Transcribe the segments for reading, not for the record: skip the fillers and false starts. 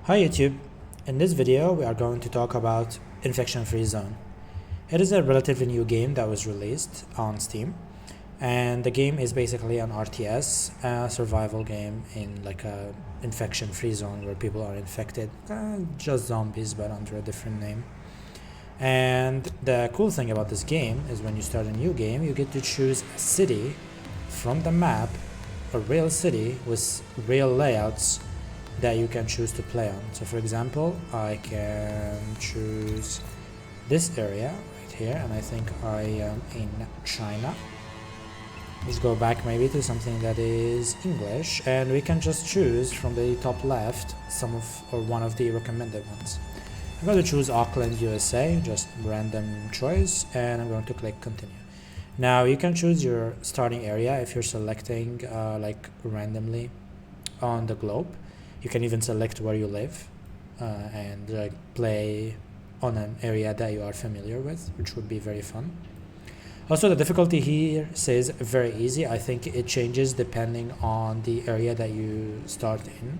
Hi YouTube, in this video we are going to talk about Infection Free Zone. It is a relatively new game that was released on Steam, and the game is basically an RTS, a survival game in like a infection free zone where people are infected, just zombies but under a different name. And the cool thing about this game is when you start a new game you get to choose a city from the map, a real city with real layouts that you can choose to play on. So for example, I can choose this area right here, and I think I am in China. Let's go back maybe to something that is English, and we can just choose from the top left some of or one of the recommended ones. I'm going to choose Auckland, USA, just random choice, and I'm going to click continue. Now you can choose your starting area if you're selecting like randomly on the globe. You can even select where you live and play on an area that you are familiar with, which would be very fun. Also, the difficulty here says very easy. I think it changes depending on the area that you start in.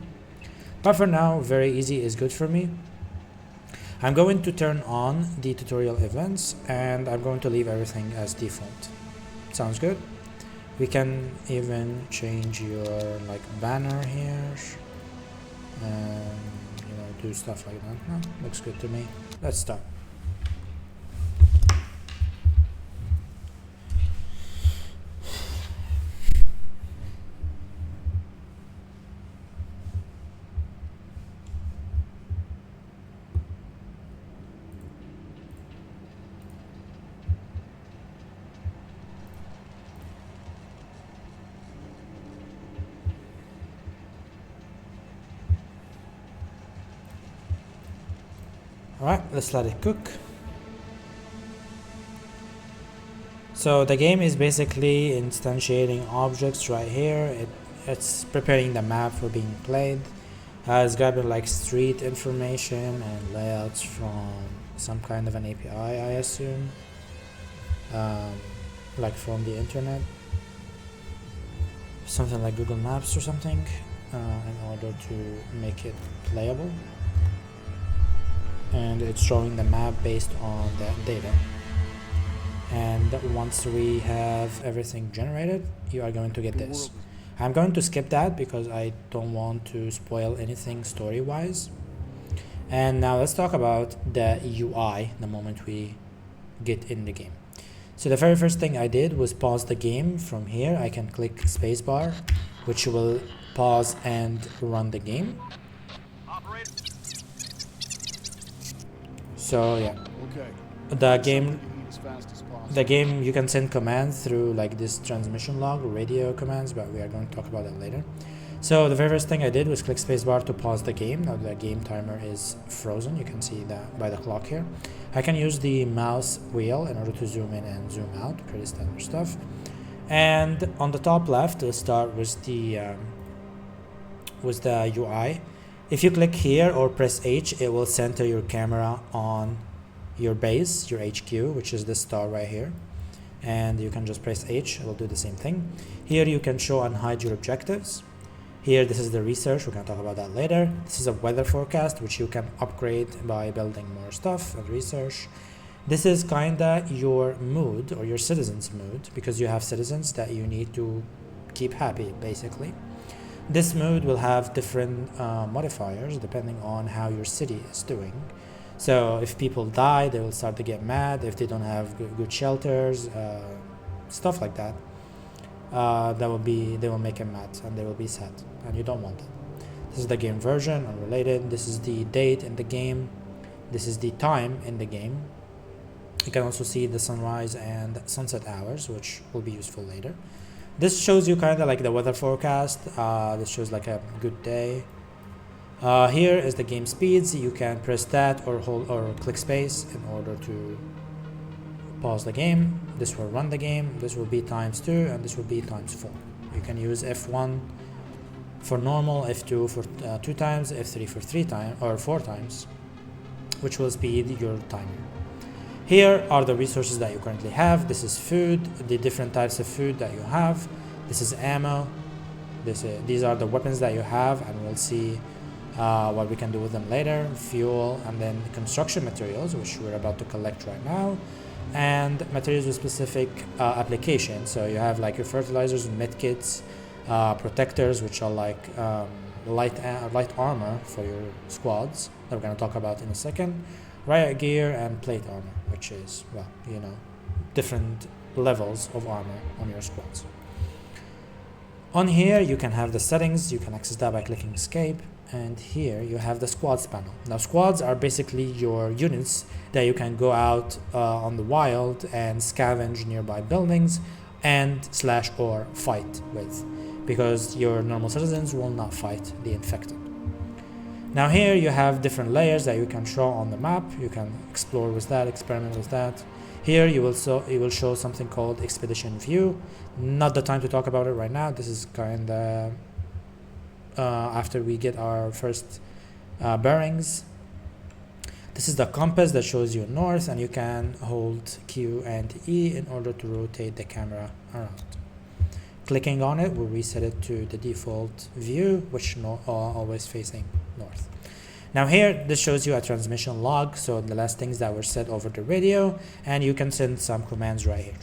But for now, very easy is good for me. I'm going to turn on the tutorial events and I'm going to leave everything as default. Sounds good? We can even change your like banner here. And do stuff like that. No, looks good to me. Let's start. Alright, let's let it cook. So the game is basically instantiating objects right here. It's preparing the map for being played. It's grabbing like street information and layouts from some kind of an API, I assume. Like from the internet. Something like Google Maps or something, in order to make it playable. And it's showing the map based on that data. And once we have everything generated, you are going to get this. I'm going to skip that because I don't want to spoil anything story wise. And now let's talk about the UI the moment we get in the game. So the very first thing I did was pause the game. From here I can click spacebar, which will pause and run the game. So yeah, the game you can send commands through like this transmission log, radio commands, but we are going to talk about that later. So the very first thing I did was click spacebar to pause the game. Now the game timer is frozen. You can see that by the clock here. I can use the mouse wheel in order to zoom in and zoom out, pretty standard stuff. And on the top left, let's start with the UI. If you click here or press H, it will center your camera on your base, your HQ, which is this star right here. And you can just press H, it will do the same thing. Here you can show and hide your objectives. Here, this is the research, we're going to talk about that later. This is a weather forecast, which you can upgrade by building more stuff and research. This is kinda your mood or your citizens' mood, because you have citizens that you need to keep happy, basically. This mood will have different modifiers depending on how your city is doing. So if people die, they will start to get mad. If they don't have good shelters, stuff like that, they will make them mad and they will be sad, and you don't want that. This is the game version, unrelated. This is the date in the game. This is the time in the game. You can also see the sunrise and sunset hours, which will be useful later. This shows you kind of like the weather forecast. This shows like a good day. Here is the game speeds. You can press that or hold or click space in order to pause the game. This will run the game. This will be ×2 and this will be ×4. You can use F1 for normal, F2 for 2 times, F3 for 3 times or 4 times, which will speed your timer. Here are the resources that you currently have. This is food, the different types of food that you have. This is ammo. These are the weapons that you have, and we'll see what we can do with them later, fuel, and then construction materials, which we're about to collect right now, and materials with specific applications. So you have like your fertilizers, med kits, protectors, which are like light armor for your squads that we're going to talk about in a second, riot gear, and plate armor, which is, well, you know, different levels of armor on your squads. On here you can have the settings. You can access that by clicking escape, and here you have the squads panel. Now squads are basically your units that you can go out on the wild and scavenge nearby buildings and / or fight with, because your normal citizens will not fight the infected. Now here you have different layers that you can show on the map. You can explore with that, experiment with that. Here you will show something called expedition view. Not the time to talk about it right now. This is kind of after we get our first bearings. This is the compass that shows you north, and you can hold Q and E in order to rotate the camera around. Clicking on it will reset it to the default view, which always facing north. Now here, this shows you a transmission log, so the last things that were said over the radio, and you can send some commands right here.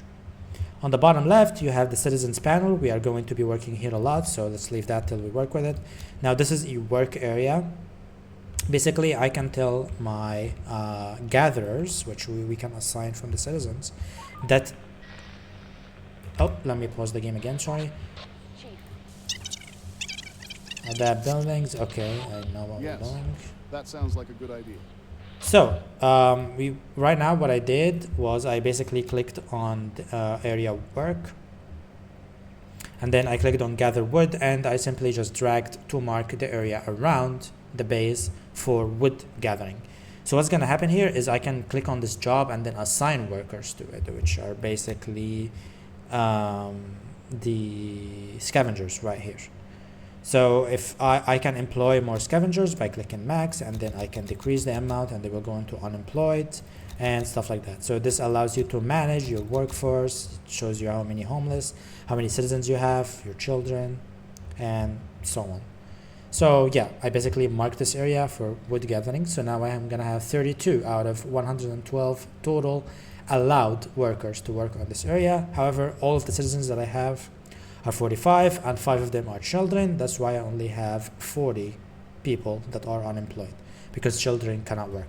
On the bottom left, you have the citizens panel. We are going to be working here a lot, so let's leave that till we work with it. Now this is a work area. Basically, I can tell my gatherers, which we can assign from the citizens, that... Oh, let me pause the game again, sorry. Adapt buildings, okay, I know what we're doing. That sounds like a good idea. So, right now what I did was I basically clicked on the, area work, and then I clicked on gather wood, and I simply just dragged to mark the area around the base for wood gathering. So what's going to happen here is I can click on this job and then assign workers to it, which are basically the scavengers right here. So if I can employ more scavengers by clicking max, and then I can decrease the amount and they will go into unemployed and stuff like that. So this allows you to manage your workforce, shows you how many homeless, how many citizens you have, your children, and so on. So yeah, I basically marked this area for wood gathering. So now I am gonna have 32 out of 112 total allowed workers to work on this area. However, all of the citizens that I have are 45, and 5 of them are children. That's why I only have 40 people that are unemployed, because children cannot work.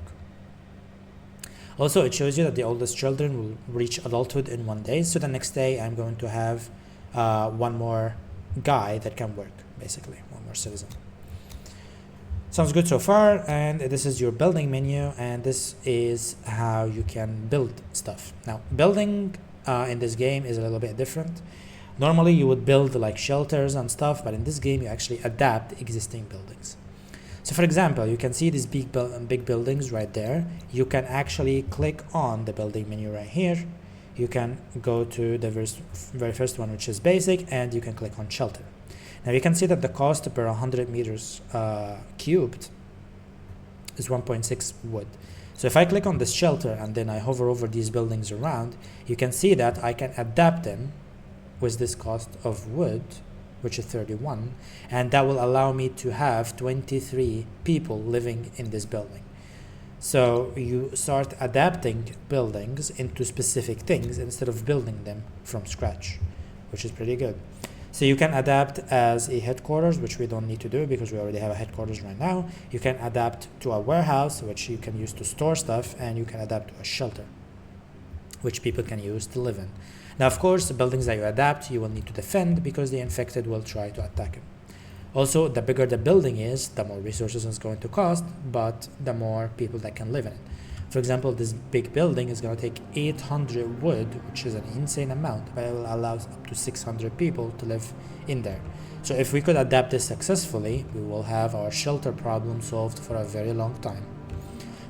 Also, it shows you that the oldest children will reach adulthood in 1 day. So the next day I'm going to have one more guy that can work, basically, one more citizen. Sounds good so far, and this is your building menu, and this is how you can build stuff. Now, building in this game is a little bit different. Normally you would build like shelters and stuff, but in this game you actually adapt existing buildings. So for example, you can see these big buildings right there. You can actually click on the building menu right here. You can go to the very first one, which is basic, and you can click on shelter. Now you can see that the cost per 100 meters cubed is 1.6 wood. So if I click on this shelter and then I hover over these buildings around, you can see that I can adapt them with this cost of wood, which is 31, and that will allow me to have 23 people living in this building. So you start adapting buildings into specific things instead of building them from scratch, which is pretty good. So you can adapt as a headquarters, which we don't need to do because we already have a headquarters right now. You can adapt to a warehouse, which you can use to store stuff, and you can adapt to a shelter, which people can use to live in. Now, of course, the buildings that you adapt, you will need to defend because the infected will try to attack it. Also, the bigger the building is, the more resources it's going to cost, but the more people that can live in it. For example, this big building is going to take 800 wood, which is an insane amount, but it will allow up to 600 people to live in there. So if we could adapt this successfully, we will have our shelter problem solved for a very long time.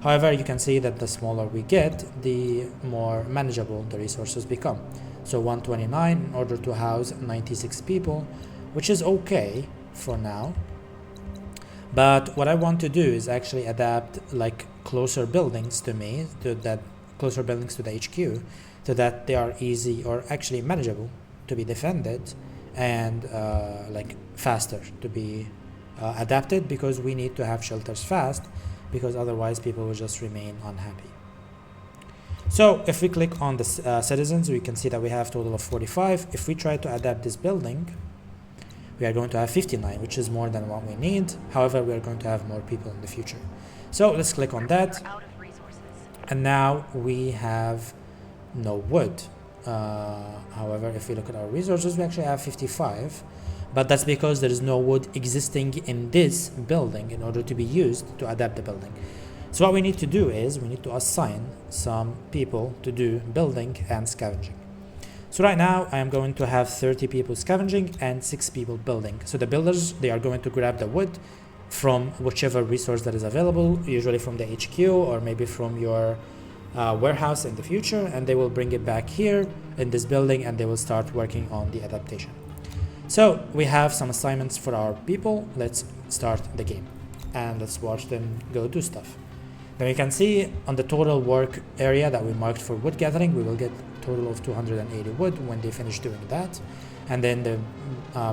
However, you can see that the smaller we get, the more manageable the resources become. So 129 in order to house 96 people, which is okay for now. But what I want to do is actually adapt like closer buildings to me, closer buildings to the HQ, so that they are easy or actually manageable to be defended, and like faster to be adapted, because we need to have shelters fast, because otherwise people will just remain unhappy. So if we click on the citizens, we can see that we have a total of 45. If we try to adapt this building, we are going to have 59, which is more than what we need. However, we are going to have more people in the future. So let's click on that. And now we have no wood. However, if we look at our resources, we actually have 55. But that's because there is no wood existing in this building in order to be used to adapt the building. So what we need to do is we need to assign some people to do building and scavenging. So right now I am going to have 30 people scavenging and 6 people building. So the builders, they are going to grab the wood from whichever resource that is available, usually from the HQ or maybe from your warehouse in the future, and they will bring it back here in this building and they will start working on the adaptation. So we have some assignments for our people. Let's start the game and let's watch them go do stuff. Now you can see on the total work area that we marked for wood gathering, we will get a total of 280 wood when they finish doing that. And then the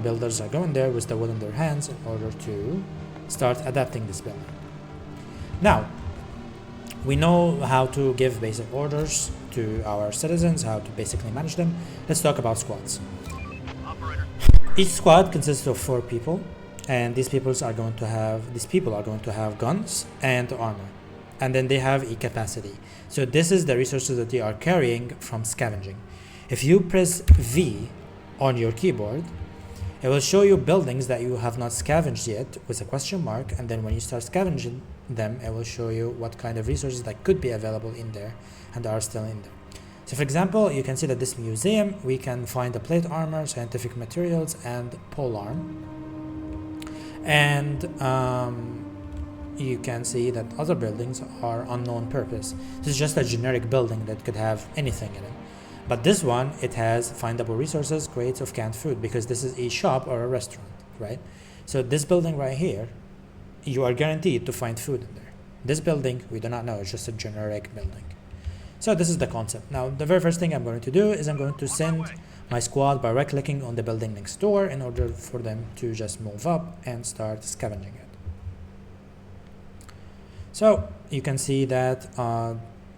builders are going there with the wood in their hands in order to start adapting this building. Now, we know how to give basic orders to our citizens, how to basically manage them. Let's talk about squads. Each squad consists of 4 people, and these people are going to have guns and armor. And then they have a capacity. So this is the resources that they are carrying from scavenging. If you press V on your keyboard, it will show you buildings that you have not scavenged yet with a question mark, and then when you start scavenging them, it will show you what kind of resources that could be available in there and are still in there. So for example, you can see that this museum, we can find the plate armor, scientific materials, and polearm. And you can see that other buildings are unknown purpose. This is just a generic building that could have anything in it. But this one, it has findable resources, crates of canned food, because this is a shop or a restaurant, right? So this building right here, you are guaranteed to find food in there. This building, we do not know, it's just a generic building. So this is the concept. Now, the very first thing I'm going to do is I'm going to send my squad by right-clicking on the building next door in order for them to just move up and start scavenging it. So you can see that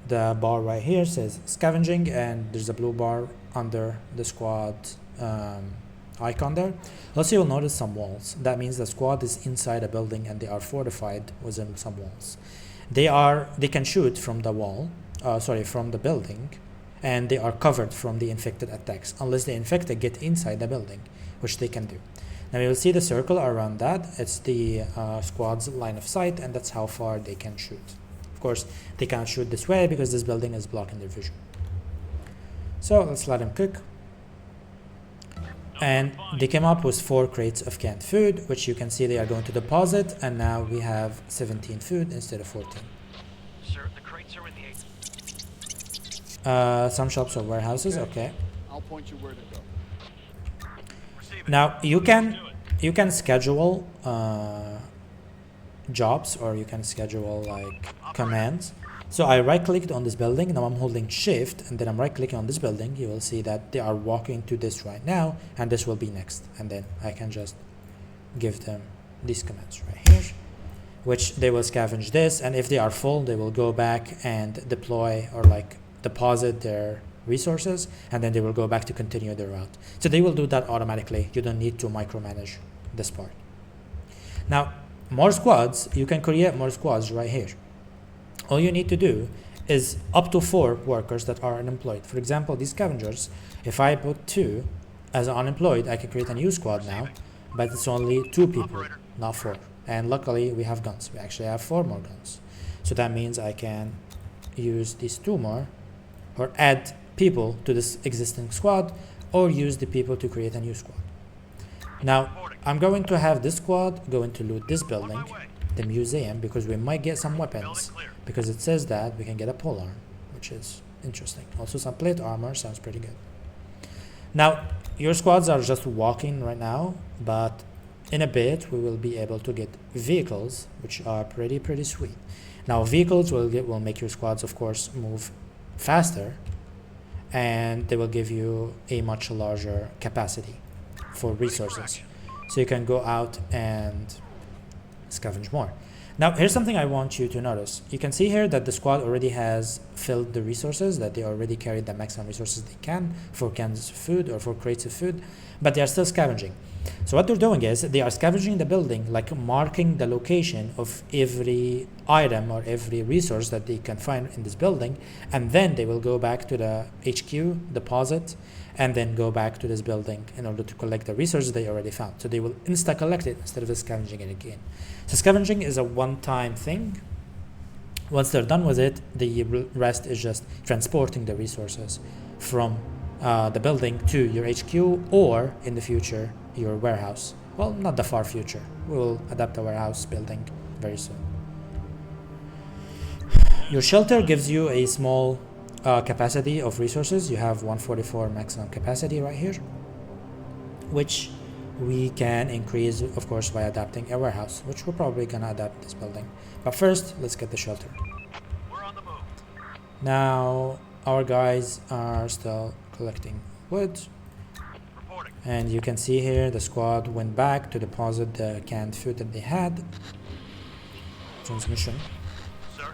the bar right here says scavenging, and there's a blue bar under the squad icon there. Also, you'll notice some walls. That means the squad is inside a building and they are fortified within some walls. They can shoot from the wall, from the building, and they are covered from the infected attacks unless the infected get inside the building, which they can do. Now you will see the circle around that. It's the squad's line of sight, and that's how far they can shoot. Of course, they can't shoot this way because this building is blocking their vision. So let's let them cook. And they came up with 4 crates of canned food, which you can see they are going to deposit, and now we have 17 food instead of 14. Sir, the crates are in the Some shops or warehouses, okay. I'll point you where to go. Now you can schedule jobs, or you can schedule like commands. So I right clicked on this building. Now I'm holding shift and then I'm right clicking on this building. You will see that they are walking to this right now, and this will be next, and then I can just give them these commands right here, which they will scavenge this, and if they are full they will go back and deploy or like deposit their resources, and then they will go back to continue their route. So they will do that automatically. You don't need to micromanage this part. Now, more squads, you can create more squads right here. All you need to do is up to 4 workers that are unemployed. For example, these scavengers, if I put 2 as unemployed, I can create a new squad now, but it's only 2 people, not 4. And luckily we have guns. We actually have 4 more guns. So that means I can use these 2 more, or add people to this existing squad, or use the people to create a new squad. Now I'm going to have this squad going to loot this building, the museum, because we might get some weapons, because it says that we can get a polearm, which is interesting. Also some plate armor, sounds pretty good. Now your squads are just walking right now, but in a bit we will be able to get vehicles, which are pretty sweet. Now vehicles will make your squads, of course, move faster, and they will give you a much larger capacity for resources. So you can go out and scavenge more. Now here's something I want you to notice. You can see here that the squad already has filled the resources, that they already carried the maximum resources they can for cans of food or for crates of food, but they are still scavenging. So what they're doing is they are scavenging the building, like marking the location of every item or every resource that they can find in this building, and then they will go back to the HQ, deposit, and then go back to this building in order to collect the resources they already found. So they will insta-collect it instead of scavenging it again. So scavenging is a one-time thing. Once they're done with it, the rest is just transporting the resources from the building to your HQ, or in the future, your warehouse. Well, not the far future. We will adapt a warehouse building very soon. Your shelter gives you a small capacity of resources. You have 144 maximum capacity right here, which we can increase, of course, by adapting a warehouse, which we're probably gonna adapt this building. But first, let's get the shelter. We're on the move. Now, our guys are still collecting wood. Reporting. And you can see here the squad went back to deposit the canned food that they had. Transmission. Sir?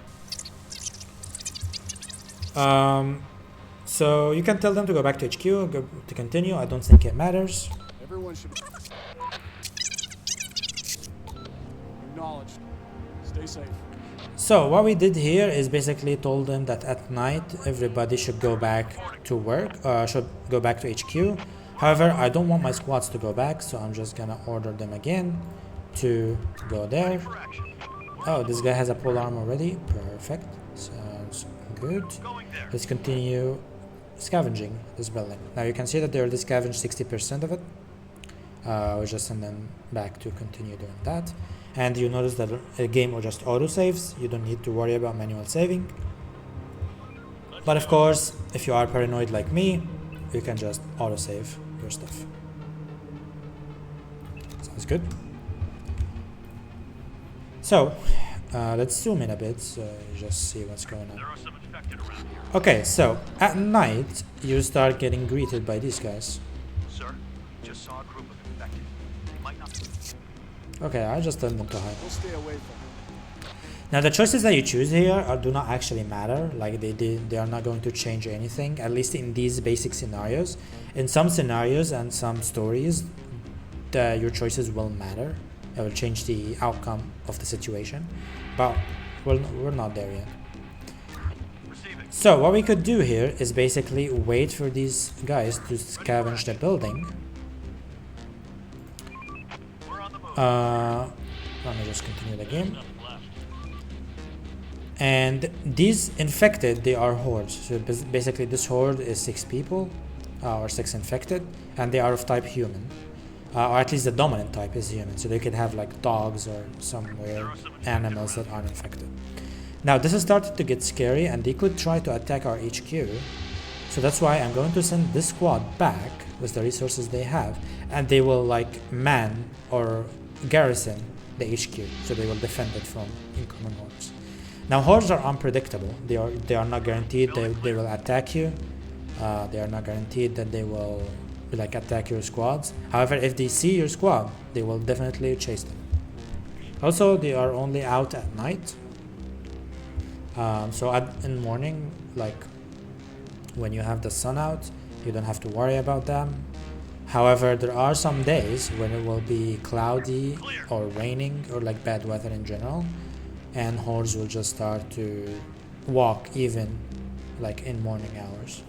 So you can tell them to go back to HQ, go to continue. I don't think it matters. Everyone should acknowledged. Stay safe. So what we did here is basically told them that at night everybody should go back to work, should go back to HQ. However, I don't want my squads to go back, so I'm just gonna order them again to go there. For action. Oh, this guy has a pole arm already. Perfect. Sounds good. Going there. Let's continue scavenging this building. Now you can see that they already scavenged 60% of it. We'll just send them back to continue doing that. And you notice that the game will just auto saves. You don't need to worry about manual saving. But of course, if you are paranoid like me, you can just auto save your stuff. Sounds good. So let's zoom in a bit so you just see what's going on. There are some infected around here. Okay, so at night you start getting greeted by these guys. Sir, just saw a group of infected. They might not. Okay, I just tell them to hide. We'll stay away from them. Now the choices that you choose here do not actually matter. Like they are not going to change anything, at least in these basic scenarios. In some scenarios and some stories, your choices will matter. It will change the outcome of the situation, but we're not there yet. Receiving. So what we could do here is basically wait for these guys to scavenge the building. We're on the move. Let me just continue the game. And these infected, they are hordes. So basically this horde is 6 people, or 6 infected, and they are of type human. Or at least the dominant type is human. So they could have like dogs or some weird animals that aren't infected. Now this has started to get scary, and they could try to attack our HQ. So that's why I'm going to send this squad back with the resources they have, and they will like man or garrison the HQ. So they will defend it from incoming hordes. Now hordes are unpredictable. They are not guaranteed they will attack you. They are not guaranteed that they will like attack your squads. However, if they see your squad, they will definitely chase them. Also, they are only out at night. So in the morning, like when you have the sun out, you don't have to worry about them. However, there are some days when it will be cloudy or raining or like bad weather in general, and hordes will just start to walk even like in morning hours.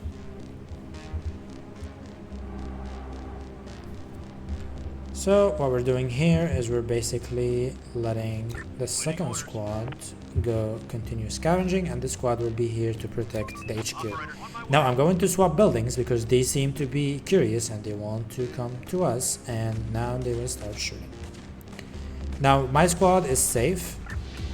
So what we're doing here is we're basically letting the second squad go continue scavenging, and the squad will be here to protect the HQ. Now I'm going to swap buildings because they seem to be curious and they want to come to us, and now they will start shooting. Now my squad is safe.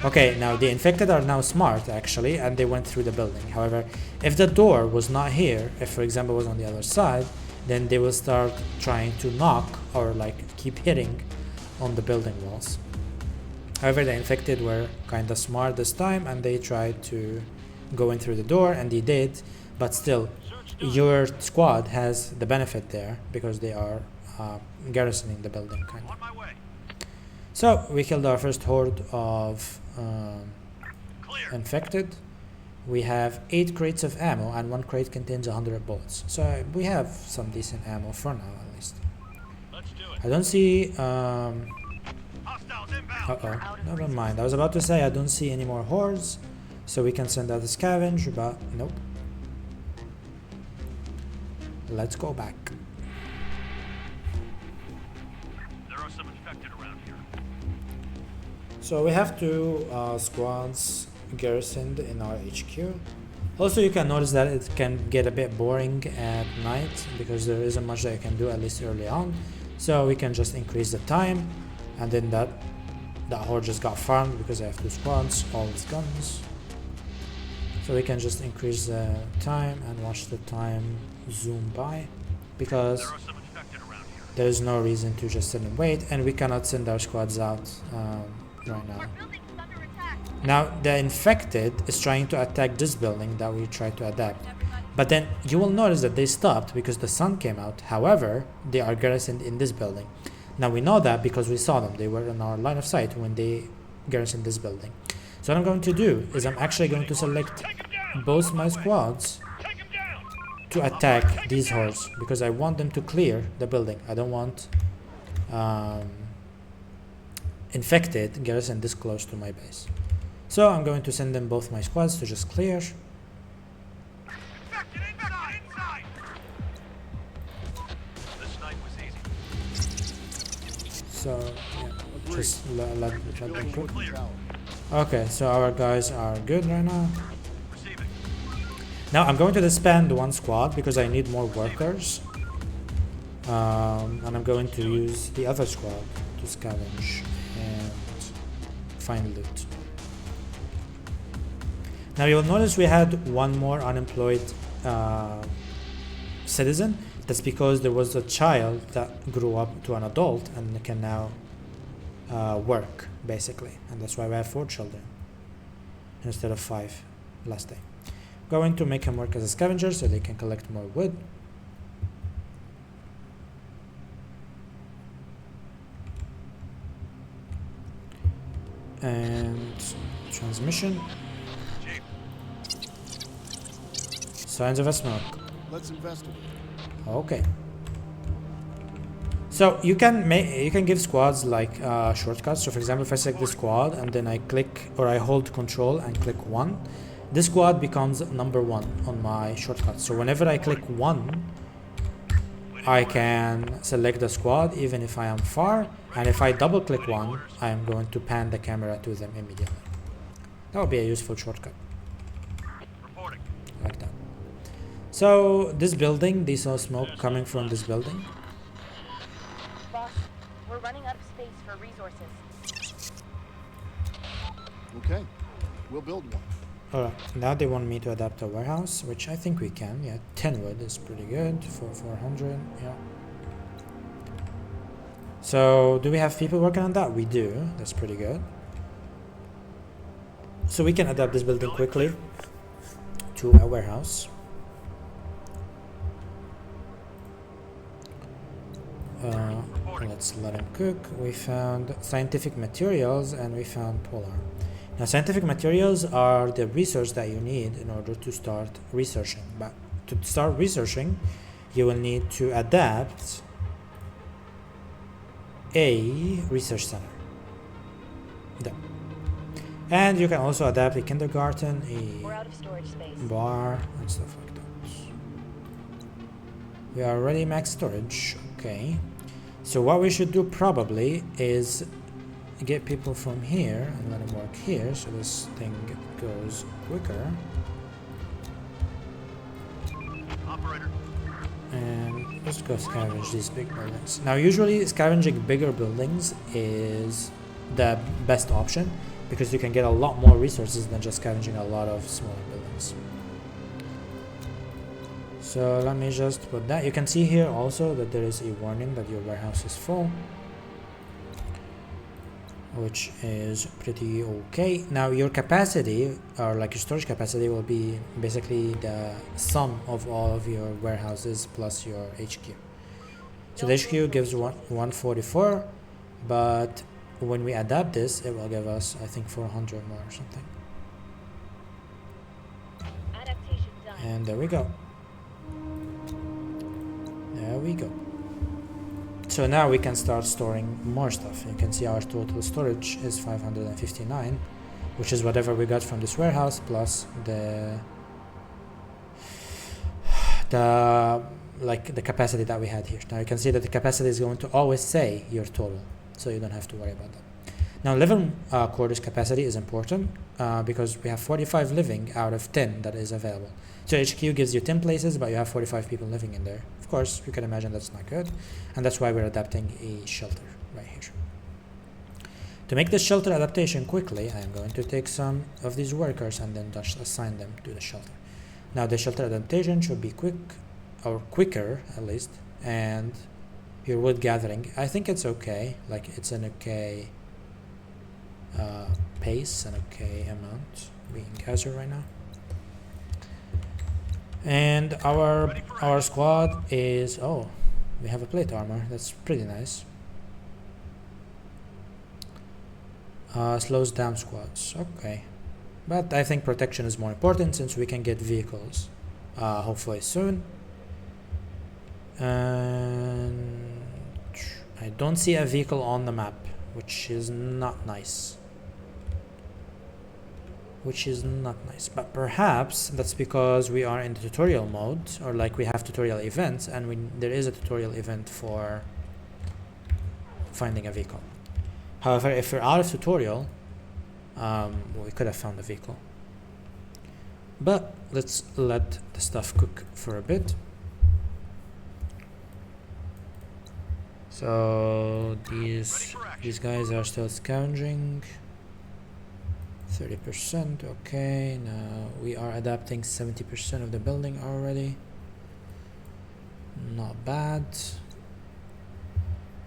Okay, now the infected are now smart actually, and they went through the building. However, if the door was not here, if for example it was on the other side, then they will start trying to knock or like keep hitting on the building walls. However, the infected were kind of smart this time, and they tried to go in through the door, and they did, but still your squad has the benefit there because they are garrisoning the building kind of. On my way. So we killed our first horde of Clear. infected. We have 8 crates of ammo, and 1 crate contains 100 bullets. So we have some decent ammo for now, at least. Let's do it. I don't see. Hostiles inbound. Uh-oh. Never mind. I was about to say I don't see any more hordes, so we can send out the scavenge, but nope. Let's go back. There are some infected around here. So we have 2 squads garrisoned in our HQ. Also, you can notice that it can get a bit boring at night because there isn't much that you can do, at least early on. So we can just increase the time, and then that horde just got farmed because I have 2 squads, all with guns. So we can just increase the time and watch the time zoom by, because There are some infected around here. there is no reason to just sit and wait, and we cannot send our squads out right now. Now the infected is trying to attack this building that we tried to adapt, but then you will notice that they stopped because the sun came out. However, they are garrisoned in this building. Now we know that because we saw them. They were in our line of sight when they garrisoned this building. So what I'm going to do is I'm actually going to select both my squads Take him down. to attack these hordes because I want them to clear the building. I don't want infected garrison this close to my base. So I'm going to send them both my squads to just clear. Infected inside. The snipe was easy. So yeah, just let them Building cook. with the tower. Okay, so our guys are good right now. Receiving. Now I'm going to disband 1 squad because I need more workers. And I'm going to use the other squad to scavenge and find loot. Now you'll notice we had 1 more unemployed citizen. That's because there was a child that grew up to an adult and can now work, basically. And that's why we have 4 children instead of 5 last day. Going to make him work as a scavenger so they can collect more wood. And transmission. Jeep. Signs of a smoke. Let's investigate. Okay. So you can give squads like shortcuts. So for example, if I select this squad and then I click or I hold control and click 1, this squad becomes number 1 on my shortcut. So whenever I click 1, I can select the squad even if I am far, and if I double click 1, I am going to pan the camera to them immediately. That would be a useful shortcut Reporting. like that. So this building, they saw smoke coming from this building. Boss, we're running out of space for resources. Okay, we'll build one. Alright, now they want me to adapt a warehouse, which I think we can. Yeah, 10 wood is pretty good for 400. Yeah. So do we have people working on that? We do. That's pretty good. So we can adapt this building quickly to a warehouse. Let's let him cook. We found scientific materials and we found polar. Now scientific materials are the research that you need in order to start researching. But to start researching, you will need to adapt a research center. There. And you can also adapt a kindergarten, We're a out of storage space. bar, and stuff like that. We are already max storage. Okay. So what we should do probably is get people from here and let them work here so this thing goes quicker. Operator. And let's go scavenge these big buildings. Now usually scavenging bigger buildings is the best option because you can get a lot more resources than just scavenging a lot of smaller buildings. So let me just put that. You can see here also that there is a warning that your warehouse is full, which is pretty okay. Now your capacity, or like your storage capacity, will be basically the sum of all of your warehouses plus your HQ. So the HQ gives 144, but when we adapt this, it will give us, I think, 400 more or something. Adaptation done. And there we go. There we go. So now we can start storing more stuff. You can see our total storage is 559, which is whatever we got from this warehouse plus the capacity that we had here. Now you can see that the capacity is going to always say your total, so you don't have to worry about that. Now living quarters capacity is important because we have 45 living out of 10 that is available. So HQ gives you 10 places, but you have 45 people living in there. Of course, you can imagine that's not good, and that's why we're adapting a shelter right here. To make this shelter adaptation quickly, I am going to take some of these workers and then just assign them to the shelter. Now the shelter adaptation should be quick, or quicker at least, and your wood gathering, I think it's okay, like it's an okay pace, an okay amount being gathered right now. And our squad is, oh, we have a plate armor, that's pretty nice. Slows down squads, okay. But I think protection is more important since we can get vehicles hopefully soon. And I don't see a vehicle on the map, which is not nice. But perhaps that's because we are in the tutorial mode, or like we have tutorial events, and there is a tutorial event for finding a vehicle. However, if we're out of tutorial, we could have found a vehicle. But let's let the stuff cook for a bit. So these guys are still scavenging. 30%, okay. Now we are adapting 70% of the building already. Not bad.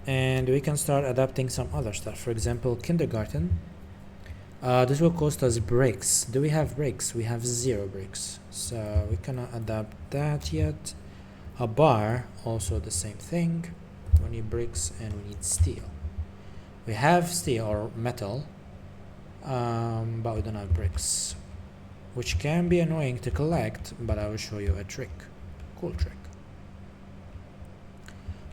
And we can start adapting some other stuff. For example, kindergarten. This will cost us bricks. Do we have bricks? We have 0 bricks, so we cannot adapt that yet. A bar, also the same thing. We need bricks and we need steel. We have steel or metal, but we don't have bricks, which can be annoying to collect, but I will show you a trick. Cool trick.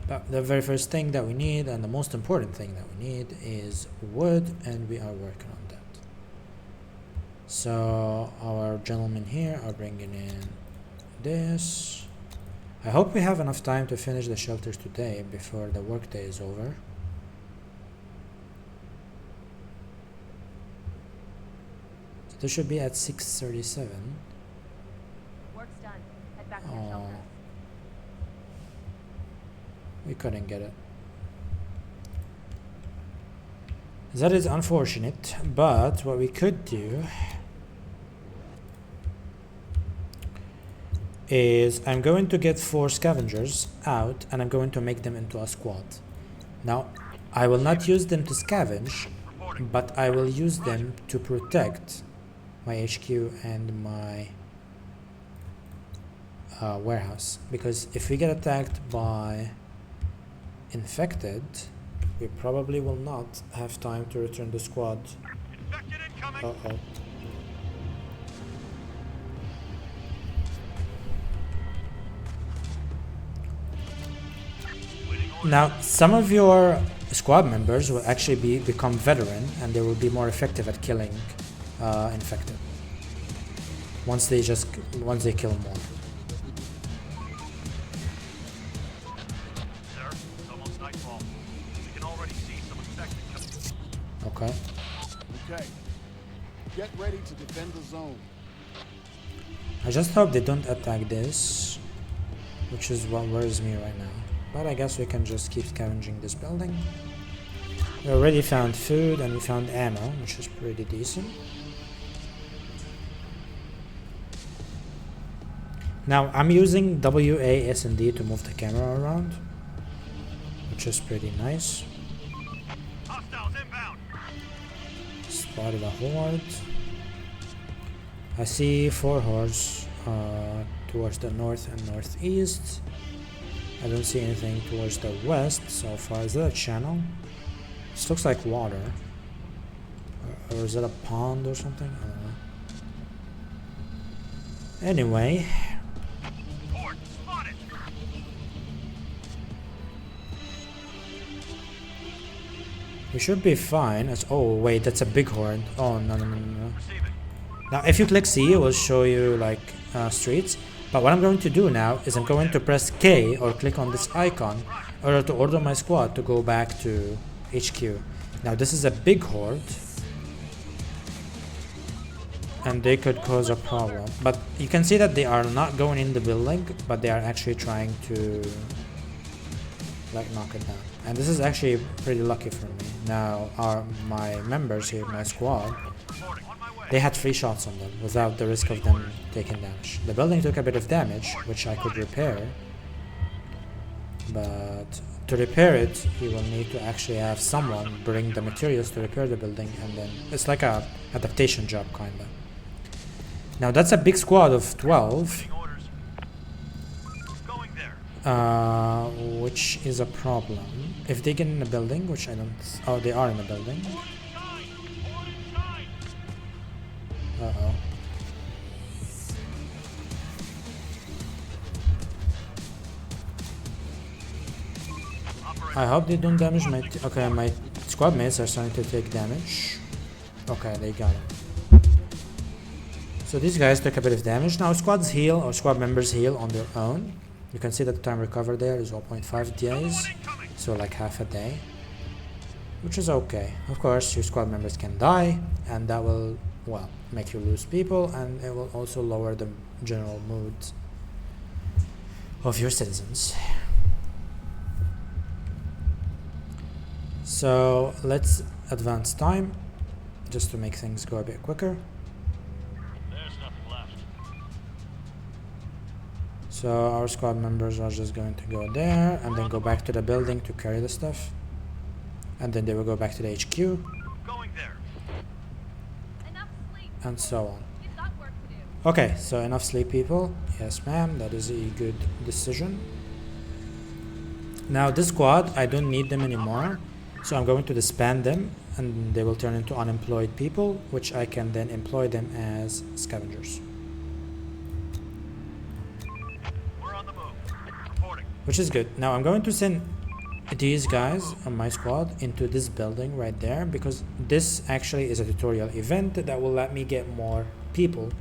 But the very first thing that we need, and the most important thing that we need, is wood, and we are working on that. So our gentlemen here are bringing in this. I hope we have enough time to finish the shelters today before the workday is over. So this should be at 6:37. Work's done. Head back to your shelter. We couldn't get it. That is unfortunate, but what we could do is I'm going to get 4 scavengers out and I'm going to make them into a squad. Now, I will not use them to scavenge, but I will use them to protect my HQ and my warehouse. Because if we get attacked by infected, we probably will not have time to return the squad. Uh-oh. Now, some of your squad members will actually become veteran, and they will be more effective at killing infected once they kill more. Okay. Okay. Get ready to defend the zone. I just hope they don't attack this, which is what worries me right now. But I guess we can just keep scavenging this building. We already found food and we found ammo, which is pretty decent. Now I'm using WASD to move the camera around, which is pretty nice. Spotted a horde. I see 4 hordes towards the north and northeast. I don't see anything towards the west so far. Is that a channel? This looks like water. Or is it a pond or something? I don't know. Anyway. Port spotted. We should be fine. As oh wait, that's a big horde. Oh no. Receiving. Now if you click C, it will show you like streets. But what I'm going to do now is I'm going to press K or click on this icon in order to order my squad to go back to HQ. Now this is a big horde. And they could cause a problem. But you can see that they are not going in the building, but they are actually trying to like knock it down. And this is actually pretty lucky for me. Now my members here, my squad, they had 3 shots on them without the risk of them taking damage. The building took a bit of damage, which I could repair. But to repair it, you will need to actually have someone bring the materials to repair the building, and then it's like a adaptation job kinda. Now that's a big squad of 12, Going there. which is a problem. If they get in the building, which I don't... Oh, they are in the building. Uh-oh. I hope they don't damage my... Okay, my squad mates are starting to take damage. Okay, they got it. So these guys took a bit of damage. Now squads heal, or squad members heal on their own. You can see that the time recovered there is 0.5 days, so like half a day, which is okay. Of course, your squad members can die, and that will, well, make you lose people, and it will also lower the general mood of your citizens. So let's advance time, just to make things go a bit quicker. So our squad members are just going to go there and then go back to the building to carry the stuff. And then they will go back to the HQ. Going there. Enough sleep. And so on. You've got work to do. Okay, so enough sleep, people. Yes, ma'am, that is a good decision. Now this squad, I don't need them anymore. So I'm going to disband them and they will turn into unemployed people, which I can then employ them as scavengers. Which is good. Now I'm going to send these guys on my squad into this building right there, because this actually is a tutorial event that will let me get more people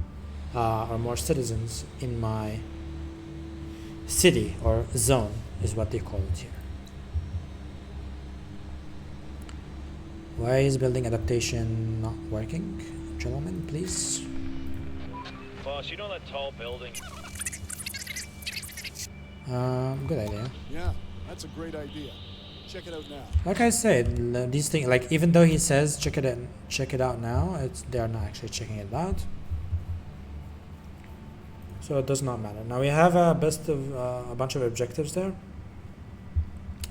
or more citizens in my city, or zone is what they call it here. Why is building adaptation not working? Gentlemen, please. Boss, you know that tall building? Good idea. Yeah, that's a great idea. Check it out now. Like I said, these things, like even though he says check it out now, they are not actually checking it out. So it does not matter. Now we have a bunch of objectives there,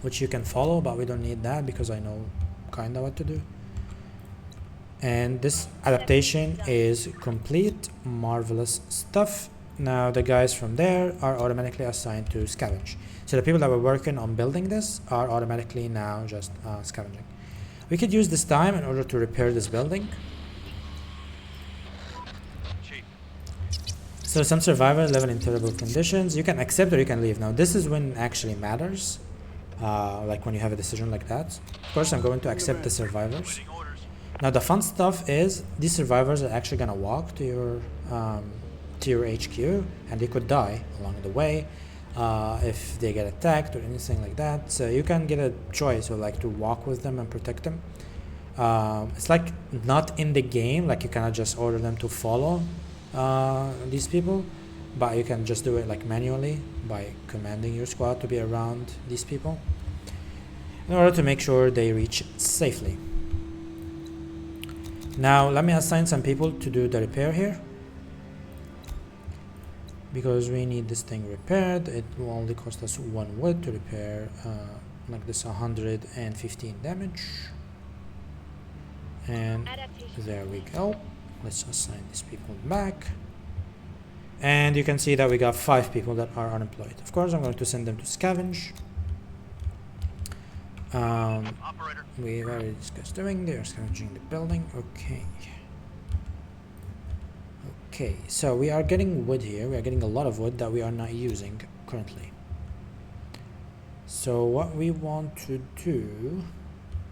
which you can follow, but we don't need that because I know kinda what to do. And this adaptation is complete, marvelous stuff. Now the guys from there are automatically assigned to scavenge. So the people that were working on building this are automatically now just scavenging. We could use this time in order to repair this building. So some survivors living in terrible conditions. You can accept or you can leave. Now this is when it actually matters. Like when you have a decision like that. Of course I'm going to accept the survivors. Now the fun stuff is these survivors are actually gonna walk to your HQ, and they could die along the way if they get attacked or anything like that. So you can get a choice of like to walk with them and protect them. It's like not in the game, like you cannot just order them to follow these people, but you can just do it like manually by commanding your squad to be around these people in order to make sure they reach safely. Now let me assign some people to do the repair here, because we need this thing repaired. It will only cost us 1 wood to repair like this 115 damage. And there we go. Let's assign these people back. And you can see that we got 5 people that are unemployed. Of course I'm going to send them to scavenge. Operator. We've already discussed doing. They're scavenging the building. Okay. Okay, so we are getting wood here. We are getting a lot of wood that we are not using currently. So what we want to do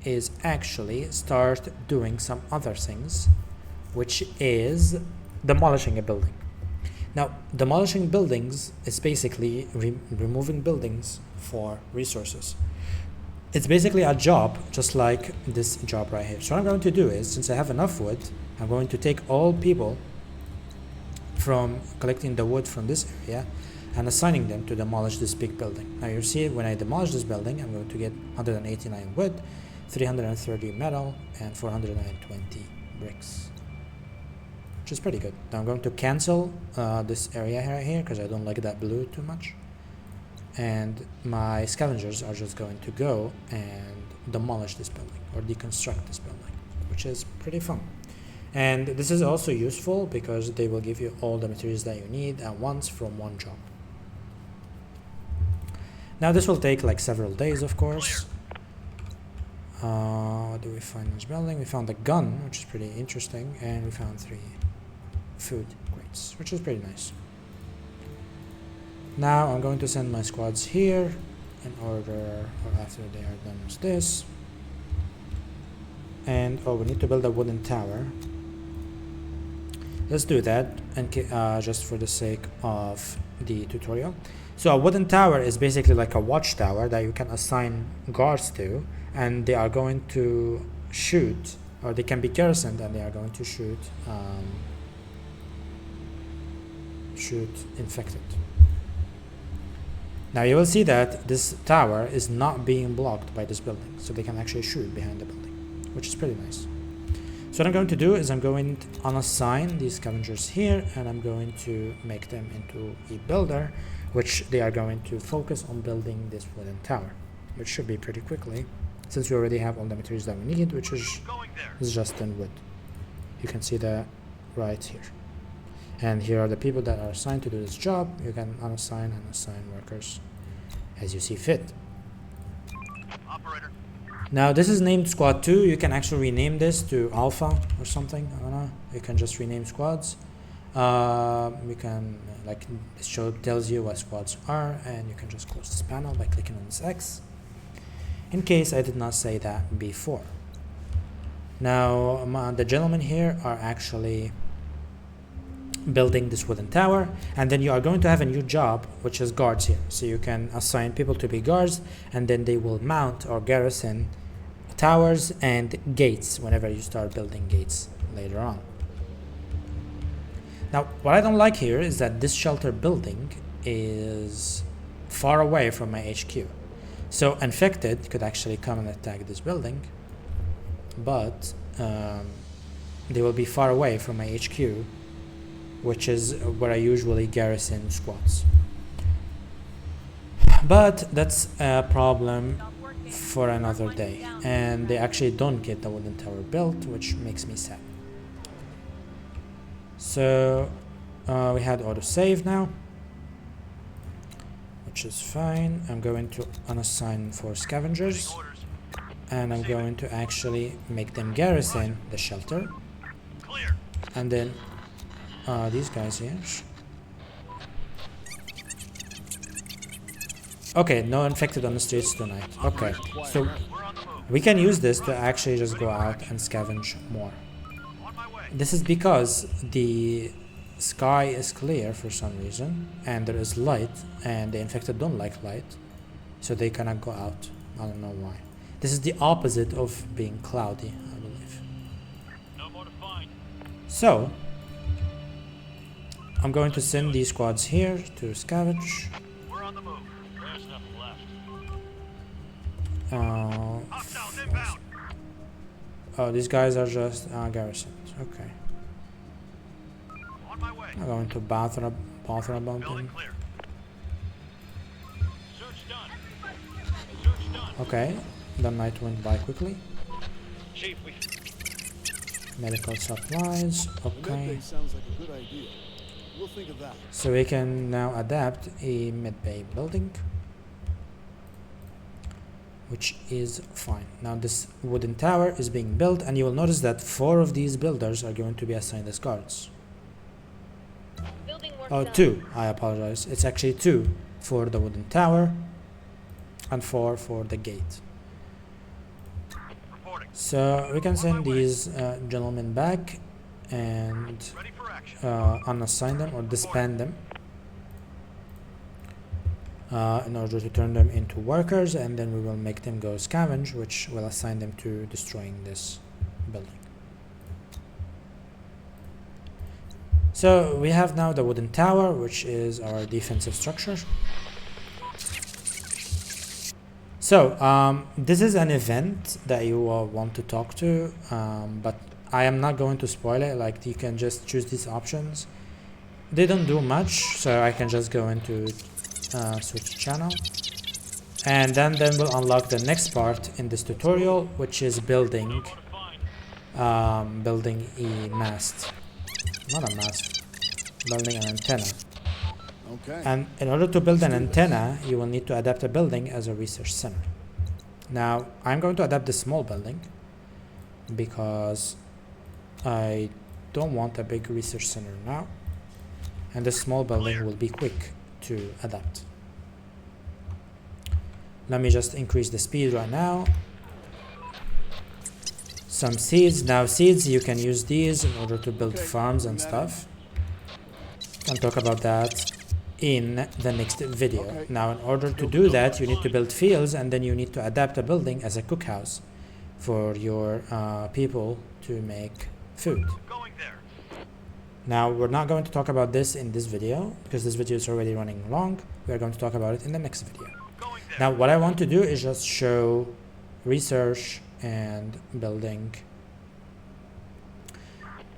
is actually start doing some other things, which is demolishing a building. Now, demolishing buildings is basically removing buildings for resources. It's basically a job just like this job right here. So what I'm going to do is, since I have enough wood, I'm going to take all people from collecting the wood from this area and assigning them to demolish this big building. Now you see, when I demolish this building, I'm going to get 189 wood, 330 metal, and 420 bricks, which is pretty good. Now I'm going to cancel this area right here because I don't like that blue too much, and my scavengers are just going to go and demolish this building or deconstruct this building, which is pretty fun. And this is also useful because they will give you all the materials that you need at once from one job. Now this will take like several days, of course. What do we find in this building? We found a gun, which is pretty interesting, and we found 3 food crates, which is pretty nice. Now I'm going to send my squads here in order, or after they are done with this. And oh, we need to build a wooden tower. Let's do that, and just for the sake of the tutorial. So a wooden tower is basically like a watchtower that you can assign guards to, and they are going to shoot, or they can be garrisoned and they are going to shoot infected. Now you will see that this tower is not being blocked by this building, so they can actually shoot behind the building, which is pretty nice. So what I'm going to do is I'm going to unassign these scavengers here, and I'm going to make them into a builder, which they are going to focus on building this wooden tower, which should be pretty quickly, since we already have all the materials that we need, which is just in wood. You can see that right here. And here are the people that are assigned to do this job. You can unassign and assign workers as you see fit. Operator. Now this is named squad 2. You can actually rename this to alpha or something. I don't know. You can just rename squads. We can, like, this show tells you what squads are, and you can just close this panel by clicking on this X, in case I did not say that before. Now the gentlemen here are actually building this wooden tower, and then you are going to have a new job, which is guards here. So you can assign people to be guards, and then they will mount or garrison towers and gates whenever you start building gates later on. Now what I don't like here is that this shelter building is far away from my HQ. So infected could actually come and attack this building, but they will be far away from my HQ, which is where I usually garrison squads. But that's a problem for another day, and they actually don't get the wooden tower built, which makes me sad. So we had autosave now, which is fine. I'm going to unassign 4 scavengers, and I'm going to actually make them garrison the shelter. Clear. And then these guys here. Okay, no infected on the streets tonight. Okay, so we can use this to actually just go out and scavenge more. This is because the sky is clear for some reason, and there is light, and the infected don't like light, so they cannot go out. I don't know why. This is the opposite of being cloudy, I believe. No more to find. So I'm going to send these squads here to scavenge. We're on the move. There's nothing left. Hostiles inbound. Oh, these guys are just garrisoned. Okay. On my way. I'm going to bother about Building them. clear. Search done. Search done. Okay, the night went by quickly. Chief, we Medical supplies. Okay. Medbay sounds like a good idea. We'll think of that. So we can now adapt a mid-bay building. which is fine. Now this wooden tower is being built, and you will notice that 4 of these builders are going to be assigned as guards. Building work Oh, done. 2, I apologize. It's actually 2 for the wooden tower and 4 for the gate. Reporting. So we can send these gentlemen back and Ready for action. unassign them or disband them in order to turn them into workers, and then we will make them go scavenge, which will assign them to destroying this building. So we have now the wooden tower, which is our defensive structure. So this is an event that you want to talk to, but I am not going to spoil it. Like, you can just choose these options. They don't do much, so I can just go into switch channel, and then we'll unlock the next part in this tutorial, which is building building a mast, not a mast, building an antenna. Okay. And in order to build an antenna, you will need to adapt a building as a research center. Now I'm going to adapt this small building because I don't want a big research center now, and this small building will be quick to adapt. Let me just increase the speed right now. Some seeds. Now seeds, you can use these in order to build farms and stuff. I'll talk about that in the next video. Okay. Now in order to do that, you need to build fields, and then you need to adapt a building as a cookhouse for your people to make food. Going there. Now we're not going to talk about this in this video because this video is already running long. We are going to talk about it in the next video. Going there. Now what I want to do is just show research and building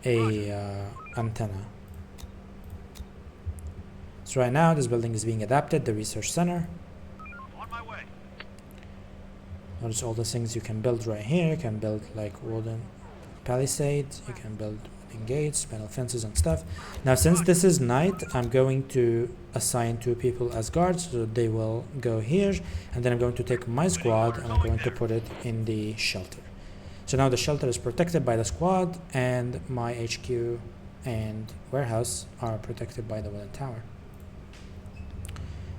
a antenna. So right now this building is being adapted, the research center. On my way. Notice all the things you can build right here. You can build like wooden palisades, you can build wooden gates, panel fences and stuff. Now since this is night, I'm going to assign 2 people as guards, so they will go here, and then I'm going to take my squad and I'm going to put it in the shelter. So now the shelter is protected by the squad, and my HQ and warehouse are protected by the wooden tower,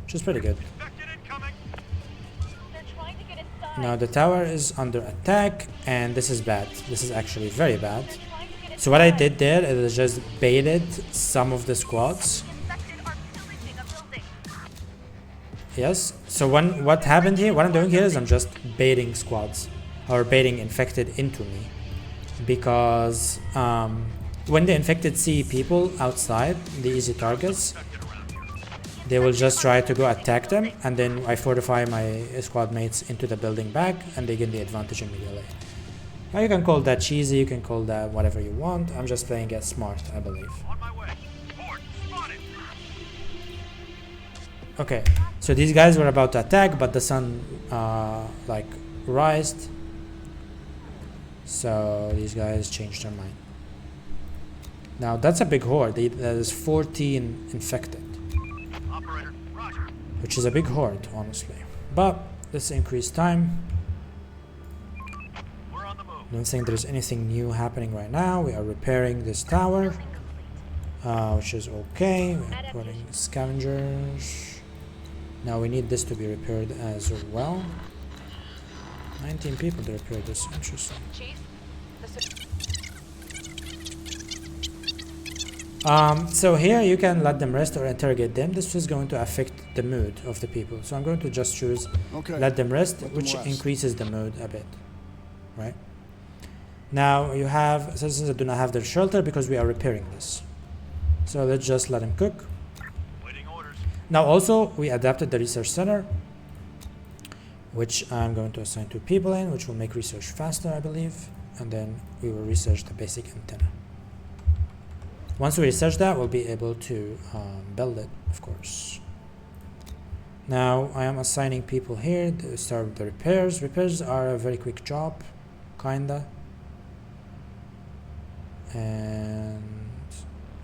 which is pretty good. Infected incoming. They're trying to get inside. Now the tower is under attack, and this is bad. This is actually very bad. They're trying to get So what I inside. did there is just baited some of the squads. Infected are pillaging a building. Yes. So what happened here, what I'm doing here is I'm just baiting squads, or baiting infected into me, because when the infected see people outside, the easy targets, they will just try to go attack them, and then I fortify my squad mates into the building back, and they get the advantage immediately. Now you can call that cheesy, you can call that whatever you want. I'm just playing it smart, I believe. On my way. Port. Spotted. Okay, so these guys were about to attack, but the sun like rised, so these guys changed their mind. Now that's a big horde. There's 14 infected, Operator. Roger. which is a big horde, honestly. But let's increase time. We're on the move. Don't think there's anything new happening right now. We are repairing this tower, Building complete. which is okay. We're putting scavengers. Now we need this to be repaired as well. 19 people to repair this. Interesting. Chief, So here you can let them rest or interrogate them. This is going to affect the mood of the people. So I'm going to just choose Okay. let them rest, Let them which rest. increases the mood a bit, right? Now you have citizens that do not have their shelter because we are repairing this. So let's just let them cook. Waiting orders. Now also we adapted the research center, which I'm going to assign 2 people in, which will make research faster, I believe, and then we will research the basic antenna. Once we research that, we'll be able to build it, of course. Now I am assigning people here to start with the repairs. Repairs are a very quick job, kinda, and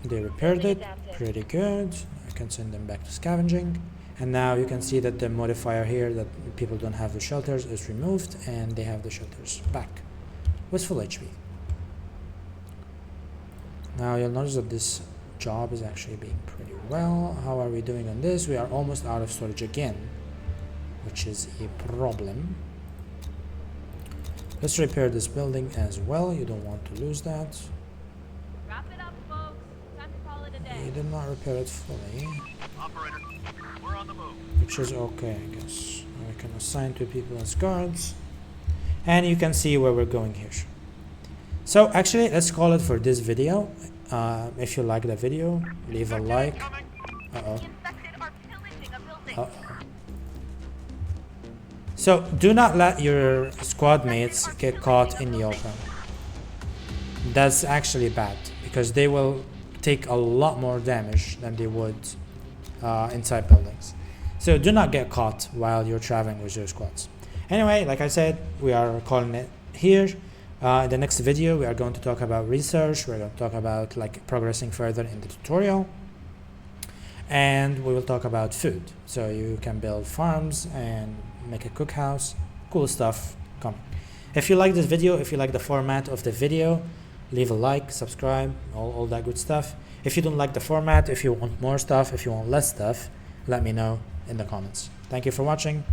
they repaired it. Pretty good. I can send them back to scavenging, And now you can see that the modifier here that people don't have the shelters is removed, and they have the shelters back with full HP. Now you'll notice that this job is actually being pretty well. How are we doing on this? We are almost out of storage again, which is a problem. Let's repair this building as well. You don't want to lose that. Wrap it up, folks. Time to call it a day. You did not repair it fully, Operator, we're on the move. which is okay, I guess. We can assign 2 people as guards, and you can see where we're going here. So actually, let's call it for this video. If you like the video, leave a like. Uh-oh. The infected are pillaging a building. Uh-oh. So do not let your squad mates get caught in the open. That's actually bad, because they will take a lot more damage than they would inside buildings. So do not get caught while you're traveling with your squads. Anyway, like I said, we are calling it here. In the next video, we are going to talk about research. We're going to talk about like progressing further in the tutorial, and we will talk about food. So you can build farms and make a cookhouse. Cool stuff coming. If you like this video, if you like the format of the video, leave a like, subscribe, all that good stuff. If you don't like the format, if you want more stuff, if you want less stuff, let me know in the comments. Thank you for watching.